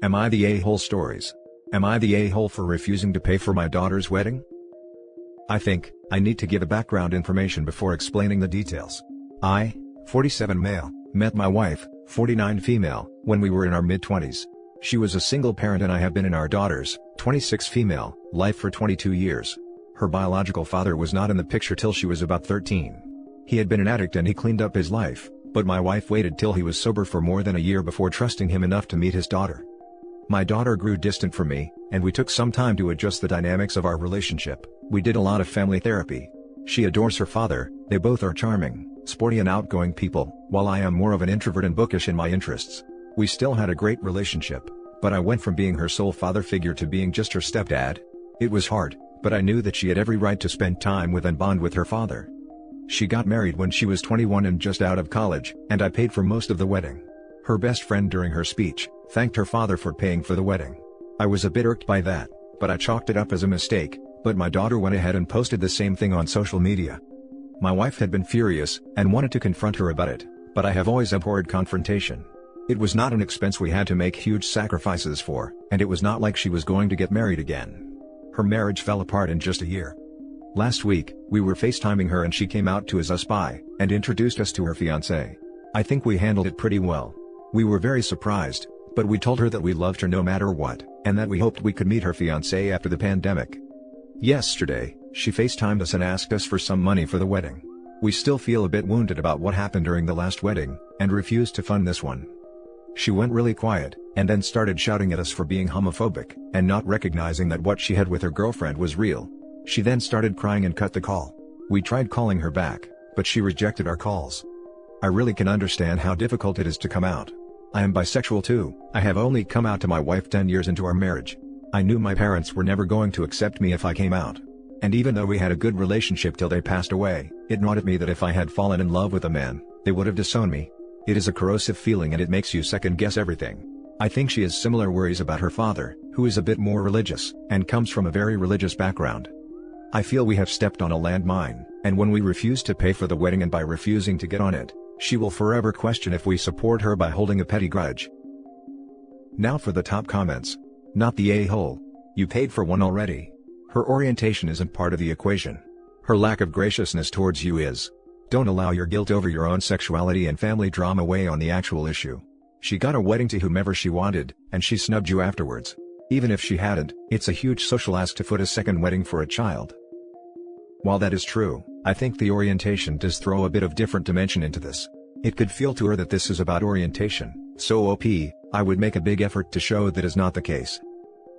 Am I the a-hole stories? Am I the a-hole for refusing to pay for my daughter's wedding? I think I need to give a background information before explaining the details. I, 47 male, met my wife, 49 female, when we were in our mid-20s. She was a single parent and I have been in our daughter's, 26 female, life for 22 years. Her biological father was not in the picture till she was about 13. He had been an addict and he cleaned up his life, but my wife waited till he was sober for more than a year before trusting him enough to meet his daughter. My daughter grew distant from me, and we took some time to adjust the dynamics of our relationship. We did a lot of family therapy. She adores her father, they both are charming, sporty and outgoing people, while I am more of an introvert and bookish in my interests. We still had a great relationship, but I went from being her sole father figure to being just her stepdad. It was hard, but I knew that she had every right to spend time with and bond with her father. She got married when she was 21 and just out of college, and I paid for most of the wedding. Her best friend during her speech thanked her father for paying for the wedding. I was a bit irked by that, but I chalked it up as a mistake, but my daughter went ahead and posted the same thing on social media. My wife had been furious, and wanted to confront her about it, but I have always abhorred confrontation. It was not an expense we had to make huge sacrifices for, and it was not like she was going to get married again. Her marriage fell apart in just a year. Last week, we were FaceTiming her and she came out to us by, and introduced us to her fiancé. I think we handled it pretty well. We were very surprised, but we told her that we loved her no matter what, and that we hoped we could meet her fiancé after the pandemic. Yesterday, she FaceTimed us and asked us for some money for the wedding. We still feel a bit wounded about what happened during the last wedding, and refused to fund this one. She went really quiet, and then started shouting at us for being homophobic, and not recognizing that what she had with her girlfriend was real. She then started crying and cut the call. We tried calling her back, but she rejected our calls. I really can understand how difficult it is to come out. I am bisexual too. I have only come out to my wife 10 years into our marriage. I knew my parents were never going to accept me if I came out. And even though we had a good relationship till they passed away, it gnawed at me that if I had fallen in love with a man, they would have disowned me. It is a corrosive feeling and it makes you second-guess everything. I think she has similar worries about her father, who is a bit more religious, and comes from a very religious background. I feel we have stepped on a landmine, and when we refuse to pay for the wedding and by refusing to get on it, she will forever question if we support her by holding a petty grudge. Now for the top comments. Not the a-hole. You paid for one already. Her orientation isn't part of the equation. Her lack of graciousness towards you is. Don't allow your guilt over your own sexuality and family drama weigh on the actual issue. She got a wedding to whomever she wanted, and she snubbed you afterwards. Even if she hadn't, it's a huge social ask to foot a second wedding for a child. While that is true, I think the orientation does throw a bit of different dimension into this. It could feel to her that this is about orientation, so I would make a big effort to show that is not the case.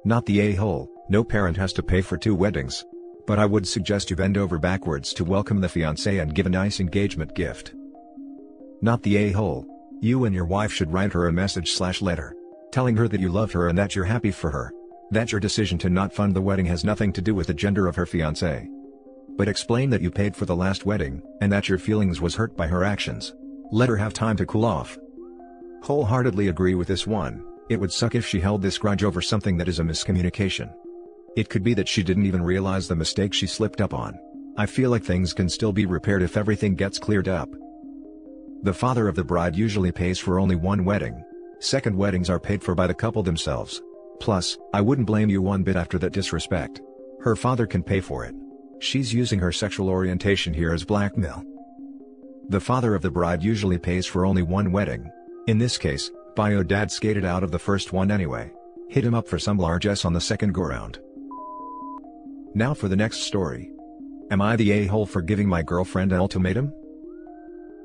Not the a-hole. No parent has to pay for 2 weddings. But I would suggest you bend over backwards to welcome the fiancé and give a nice engagement gift. Not the a-hole. You and your wife should write her a message/letter. Telling her that you love her and that you're happy for her. That your decision to not fund the wedding has nothing to do with the gender of her fiancé. But explain that you paid for the last wedding, and that your feelings was hurt by her actions. Let her have time to cool off. Wholeheartedly agree with this one. It would suck if she held this grudge over something that is a miscommunication. It could be that she didn't even realize the mistake she slipped up on. I feel like things can still be repaired if everything gets cleared up. The father of the bride usually pays for only one wedding. Second weddings are paid for by the couple themselves. Plus, I wouldn't blame you one bit after that disrespect. Her father can pay for it. She's using her sexual orientation here as blackmail. The father of the bride usually pays for only one wedding. In this case, bio dad skated out of the first one anyway. Hit him up for some large S on the second go-round. Now for the next story. Am I the a-hole for giving my girlfriend an ultimatum?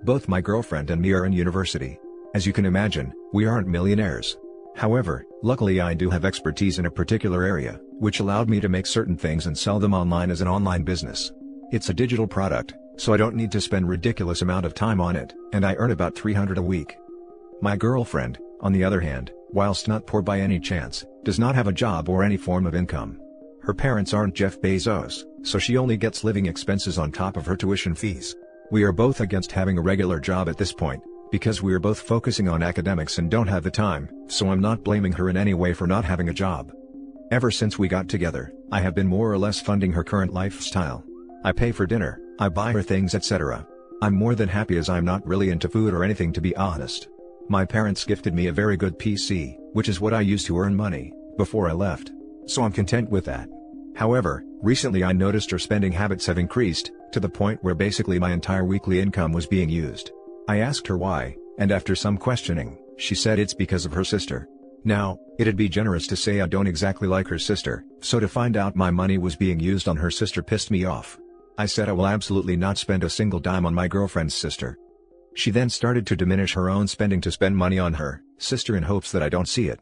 Both my girlfriend and me are in university. As you can imagine, we aren't millionaires. However, luckily I do have expertise in a particular area, which allowed me to make certain things and sell them online as an online business. It's a digital product, so I don't need to spend ridiculous amount of time on it, and I earn about $300 a week. My girlfriend, on the other hand, whilst not poor by any chance, does not have a job or any form of income. Her parents aren't Jeff Bezos, so she only gets living expenses on top of her tuition fees. We are both against having a regular job at this point, because we are both focusing on academics and don't have the time, so I'm not blaming her in any way for not having a job. Ever since we got together, I have been more or less funding her current lifestyle. I pay for dinner, I buy her things, etc. I'm more than happy as I'm not really into food or anything, to be honest. My parents gifted me a very good PC, which is what I used to earn money, before I left. So I'm content with that. However, recently I noticed her spending habits have increased, to the point where basically my entire weekly income was being used. I asked her why, and after some questioning, she said it's because of her sister. Now, it'd be generous to say I don't exactly like her sister, so to find out my money was being used on her sister pissed me off. I said I will absolutely not spend a single dime on my girlfriend's sister. She then started to diminish her own spending to spend money on her sister in hopes that I don't see it.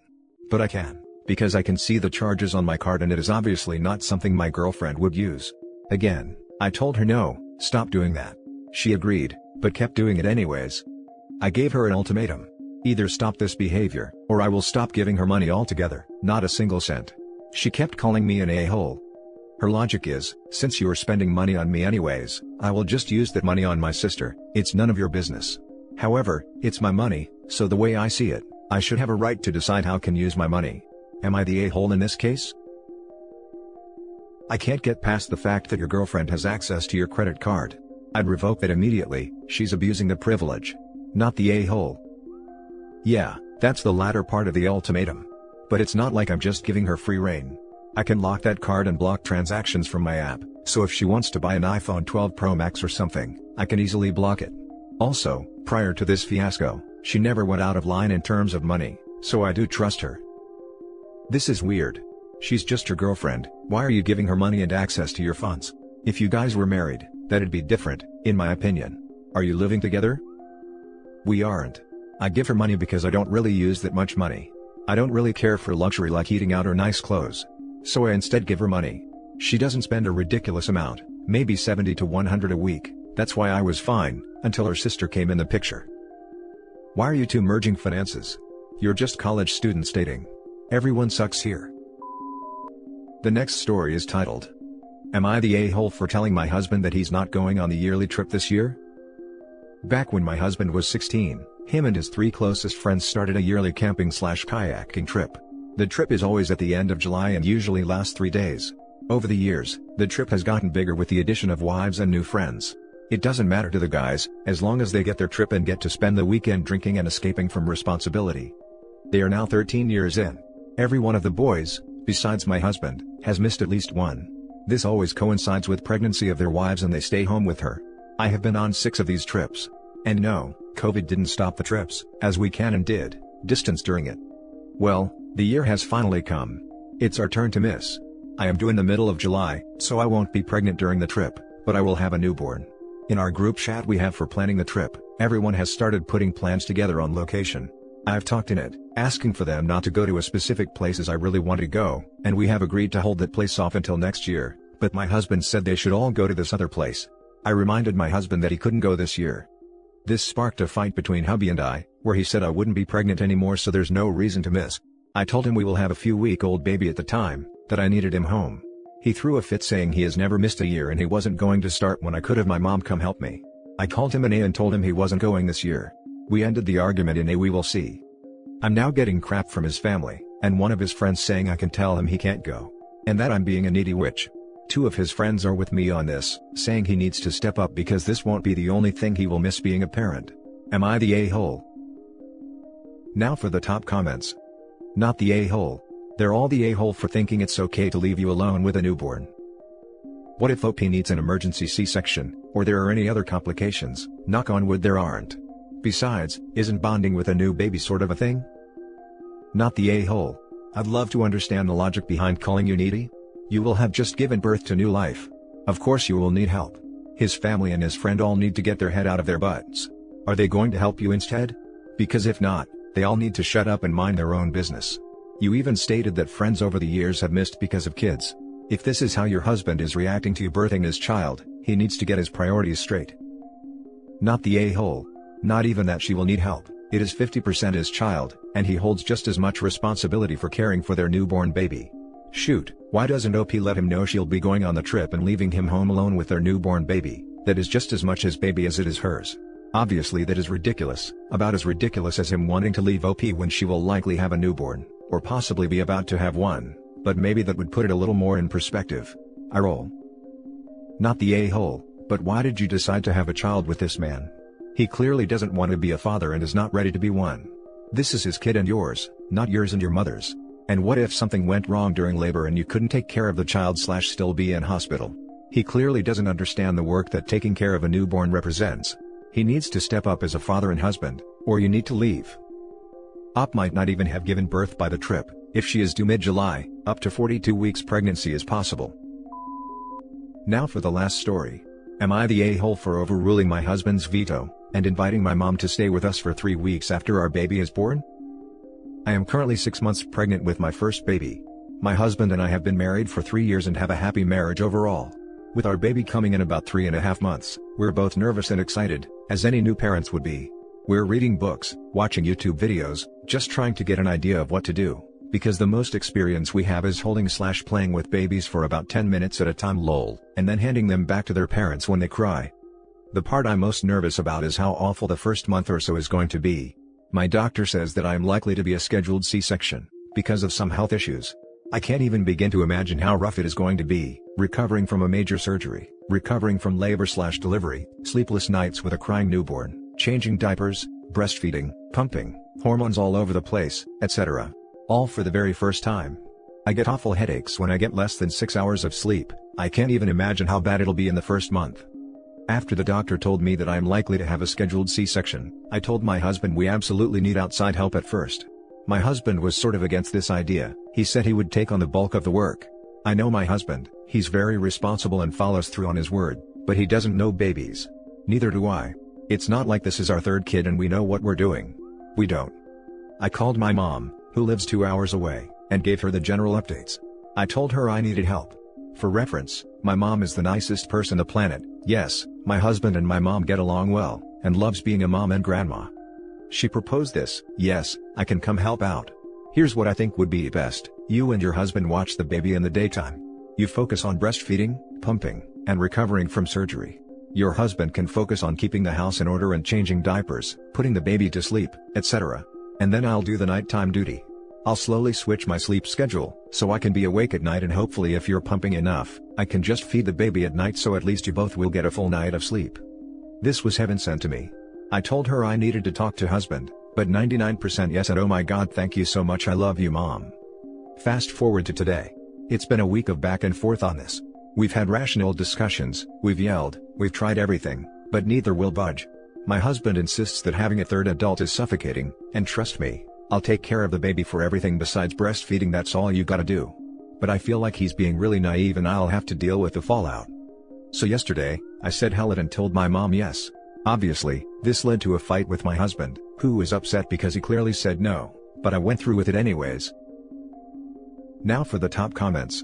But I can, because I can see the charges on my card and it is obviously not something my girlfriend would use. Again, I told her no, stop doing that. She agreed, but kept doing it anyways. I gave her an ultimatum. Either stop this behavior, or I will stop giving her money altogether, not a single cent. She kept calling me an a-hole. Her logic is, since you are spending money on me anyways, I will just use that money on my sister, it's none of your business. However, it's my money, so the way I see it, I should have a right to decide how I can use my money. Am I the a-hole in this case? I can't get past the fact that your girlfriend has access to your credit card. I'd revoke it immediately, she's abusing the privilege. Not the a-hole. Yeah, that's the latter part of the ultimatum. But it's not like I'm just giving her free rein. I can lock that card and block transactions from my app, so if she wants to buy an iPhone 12 Pro Max or something, I can easily block it. Also, prior to this fiasco, she never went out of line in terms of money, so I do trust her. This is weird. She's just your girlfriend, why are you giving her money and access to your funds? If you guys were married, that'd be different, in my opinion. Are you living together? We aren't. I give her money because I don't really use that much money. I don't really care for luxury like eating out or nice clothes. So I instead give her money. She doesn't spend a ridiculous amount, maybe 70 to 100 a week, that's why I was fine, until her sister came in the picture. Why are you two merging finances? You're just college students dating. Everyone sucks here. The next story is titled, Am I the a-hole for telling my husband that he's not going on the yearly trip this year? Back when my husband was 16, him and his 3 closest friends started a yearly camping/kayaking trip. The trip is always at the end of July and usually lasts 3 days. Over the years, the trip has gotten bigger with the addition of wives and new friends. It doesn't matter to the guys, as long as they get their trip and get to spend the weekend drinking and escaping from responsibility. They are now 13 years in. Every one of the boys, besides my husband, has missed at least one. This always coincides with pregnancy of their wives and they stay home with her. I have been on 6 of these trips. And no, COVID didn't stop the trips, as we can and did, distance during it. Well, the year has finally come. It's our turn to miss. I am due in the middle of July, so I won't be pregnant during the trip, but I will have a newborn. In our group chat we have for planning the trip, everyone has started putting plans together on location. I've talked in it, asking for them not to go to a specific place as I really want to go, and we have agreed to hold that place off until next year, but my husband said they should all go to this other place. I reminded my husband that he couldn't go this year. This sparked a fight between hubby and I, where he said I wouldn't be pregnant anymore so there's no reason to miss. I told him we will have a few-week-old baby at the time, that I needed him home. He threw a fit saying he has never missed a year and he wasn't going to start when I could have my mom come help me. I called him an A and told him he wasn't going this year. We ended the argument in a we will see. I'm now getting crap from his family, and one of his friends saying I can tell him he can't go. And that I'm being a needy witch. 2 of his friends are with me on this, saying he needs to step up because this won't be the only thing he will miss being a parent. Am I the a-hole? Now for the top comments. Not the a-hole. They're all the a-hole for thinking it's okay to leave you alone with a newborn. What if OP needs an emergency C-section, or there are any other complications? Knock on wood there aren't. Besides, isn't bonding with a new baby sort of a thing? Not the a-hole. I'd love to understand the logic behind calling you needy. You will have just given birth to new life. Of course you will need help. His family and his friend all need to get their head out of their butts. Are they going to help you instead? Because if not, they all need to shut up and mind their own business. You even stated that friends over the years have missed because of kids. If this is how your husband is reacting to you birthing his child, he needs to get his priorities straight. Not the a-hole. Not even that she will need help, it is 50% his child, and he holds just as much responsibility for caring for their newborn baby. Shoot, why doesn't OP let him know she'll be going on the trip and leaving him home alone with their newborn baby, that is just as much his baby as it is hers? Obviously that is ridiculous, about as ridiculous as him wanting to leave OP when she will likely have a newborn, or possibly be about to have one, but maybe that would put it a little more in perspective. I roll. Not the a-hole, but why did you decide to have a child with this man? He clearly doesn't want to be a father and is not ready to be one. This is his kid and yours, not yours and your mother's. And what if something went wrong during labor and you couldn't take care of the child / still be in hospital? He clearly doesn't understand the work that taking care of a newborn represents. He needs to step up as a father and husband, or you need to leave. Op might not even have given birth by the trip. If she is due mid-July, up to 42 weeks pregnancy is possible. Now for the last story. Am I the a-hole for overruling my husband's veto, and inviting my mom to stay with us for 3 weeks after our baby is born? I am currently 6 months pregnant with my first baby. My husband and I have been married for 3 years and have a happy marriage overall. With our baby coming in about 3.5 months, we're both nervous and excited, as any new parents would be. We're reading books, watching YouTube videos, just trying to get an idea of what to do, because the most experience we have is holding / playing with babies for about 10 minutes at a time lol, and then handing them back to their parents when they cry. The part I'm most nervous about is how awful the first month or so is going to be. My doctor says that I am likely to be a scheduled C-section, because of some health issues. I can't even begin to imagine how rough it is going to be, recovering from a major surgery, recovering from labor / delivery, sleepless nights with a crying newborn, changing diapers, breastfeeding, pumping, hormones all over the place, etc. All for the very first time. I get awful headaches when I get less than 6 hours of sleep. I can't even imagine how bad it'll be in the first month. After the doctor told me that I am likely to have a scheduled C-section, I told my husband we absolutely need outside help at first. My husband was sort of against this idea. He said he would take on the bulk of the work. I know my husband, he's very responsible and follows through on his word, but he doesn't know babies. Neither do I. It's not like this is our third kid and we know what we're doing. We don't. I called my mom, who lives 2 hours away, and gave her the general updates. I told her I needed help. For reference, my mom is the nicest person on the planet. Yes, my husband and my mom get along well, and loves being a mom and grandma. She proposed this. Yes, I can come help out. Here's what I think would be best. You and your husband watch the baby in the daytime. You focus on breastfeeding, pumping, and recovering from surgery. Your husband can focus on keeping the house in order and changing diapers, putting the baby to sleep, etc. And then I'll do the nighttime duty. I'll slowly switch my sleep schedule, so I can be awake at night, and hopefully if you're pumping enough, I can just feed the baby at night so at least you both will get a full night of sleep. This was heaven sent to me. I told her I needed to talk to husband, but 99% yes and oh my god thank you so much, I love you mom. Fast forward to today. It's been a week of back and forth on this. We've had rational discussions, we've yelled, we've tried everything, but neither will budge. My husband insists that having a third adult is suffocating, and trust me, I'll take care of the baby for everything besides breastfeeding, that's all you gotta do. But I feel like he's being really naive and I'll have to deal with the fallout. So yesterday, I said hell it and told my mom yes. Obviously, this led to a fight with my husband, who was upset because he clearly said no, but I went through with it anyways. Now for the top comments.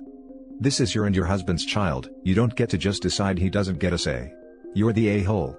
This is your and your husband's child, you don't get to just decide he doesn't get a say. You're the a-hole.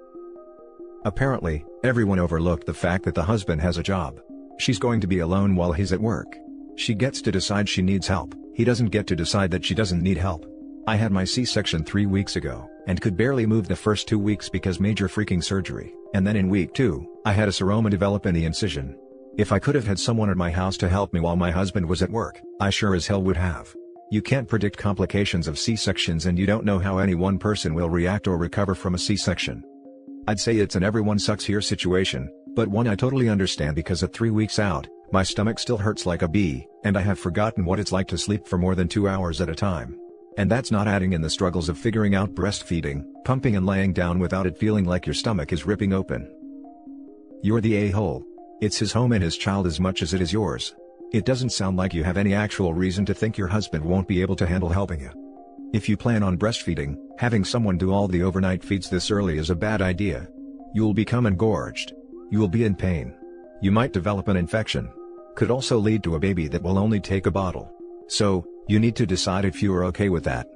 Apparently, everyone overlooked the fact that the husband has a job. She's going to be alone while he's at work. She gets to decide she needs help, he doesn't get to decide that she doesn't need help. I had my C-section 3 weeks ago, and could barely move the first 2 weeks because major freaking surgery, and then in week 2, I had a seroma develop in the incision. If I could have had someone at my house to help me while my husband was at work, I sure as hell would have. You can't predict complications of C-sections and you don't know how any one person will react or recover from a C-section. I'd say it's an everyone sucks here situation, but one I totally understand because at 3 weeks out, my stomach still hurts like a bee, and I have forgotten what it's like to sleep for more than 2 hours at a time. And that's not adding in the struggles of figuring out breastfeeding, pumping and laying down without it feeling like your stomach is ripping open. You're the a-hole. It's his home and his child as much as it is yours. It doesn't sound like you have any actual reason to think your husband won't be able to handle helping you. If you plan on breastfeeding, having someone do all the overnight feeds this early is a bad idea. You'll become engorged. You will be in pain. You might develop an infection. Could also lead to a baby that will only take a bottle. So, you need to decide if you are okay with that.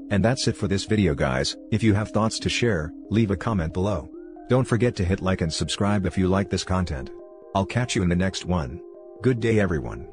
And that's it for this video guys. If you have thoughts to share, leave a comment below. Don't forget to hit like and subscribe if you like this content. I'll catch you in the next one. Good day everyone.